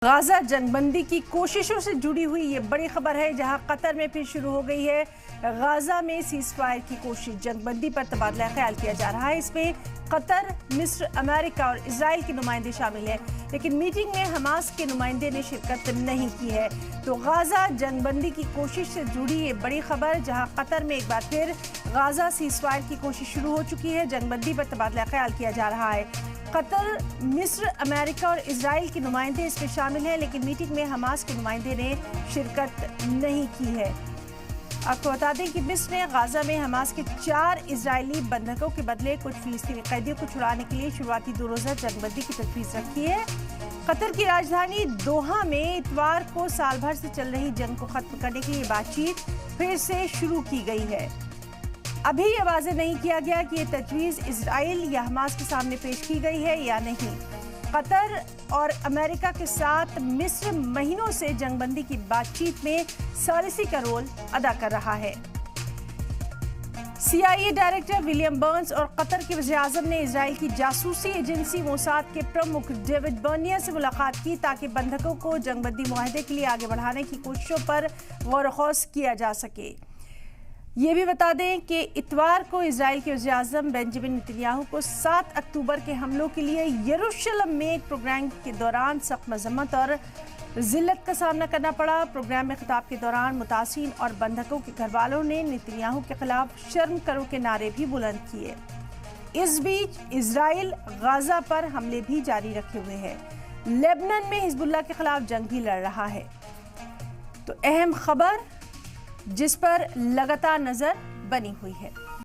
Gaza जंगबंदी की कोशिशों से जुड़ी हुई ये बड़ी खबर है, जहां कतर में फिर शुरू हो गई है गाजा में सीज़फायर की कोशिश। जंगबंदी पर तबादला ख्याल किया जा रहा है। इसमें कतर, मिस्र, अमेरिका और इजराइल के नुमाइंदे शामिल हैं, लेकिन मीटिंग में हमास के नुमाइंदे ने शिरकत नहीं की है। तो गाजा जंगबंदी की कोशिश से जुड़ी ये बड़ी खबर, जहां कतर में एक बार फिर गाजा सीज़फायर की कोशिश शुरू हो चुकी है। जंगबंदी पर तबादला ख्याल किया जा रहा है। कतर, मिस्र, अमेरिका और इजराइल के नुमाइंदे इसमें शामिल हैं, लेकिन मीटिंग में हमास के नुमाइंदे ने शिरकत नहीं की है। आपको बता दें कि मिस्र ने गाजा में हमास के 4 इजरायली बंधकों के बदले कुछ फिलिस्तीनी कैदियों को छुड़ाने के लिए शुरुआती 2 रोज़ा जंगबंदी की तजवीज़ रखी है। कतर की राजधानी दोहा में इतवार को साल भर से चल रही जंग को खत्म करने के लिए बातचीत फिर से शुरू की गई है। अभी ये वाज़ेह नहीं किया गया कि ये तजवीज़ इजराइल या हमास के सामने पेश की गई है या नहीं। कतर और अमेरिका के साथ मिस्र महीनों से जंगबंदी की बातचीत में सॉलिसी का रोल अदा कर रहा है। CIA डायरेक्टर विलियम बर्न्स और कतर के वज़ीर-ए-आज़म ने इजराइल की जासूसी एजेंसी मोसाद के प्रमुख डेविड बर्नियर से मुलाकात की, ताकि बंधकों को जंगबंदी मुआहदे के लिए आगे बढ़ाने की कोशिशों पर गौर-व-ख़ौज़ किया जा सके। ये भी बता दें कि इतवार को इजराइल के वज़ीर-ए-आज़म बेंजामिन नेतन्याहू को 7 अक्टूबर के हमलों के लिए यरूशलेम में एक प्रोग्राम के दौरान सख्त मज़म्मत और ज़िल्लत का सामना करना पड़ा। प्रोग्राम में खिताब के दौरान मुतासिरीन और बंधकों के घर वालों ने नेतन्याहू के खिलाफ शर्म करो के नारे भी बुलंद किए। इस बीच इजराइल गाजा पर हमले भी जारी रखे हुए है। लेबनान में हिजबुल्लाह के खिलाफ जंग भी लड़ रहा है। तो अहम खबर जिस पर लगातार नजर बनी हुई है।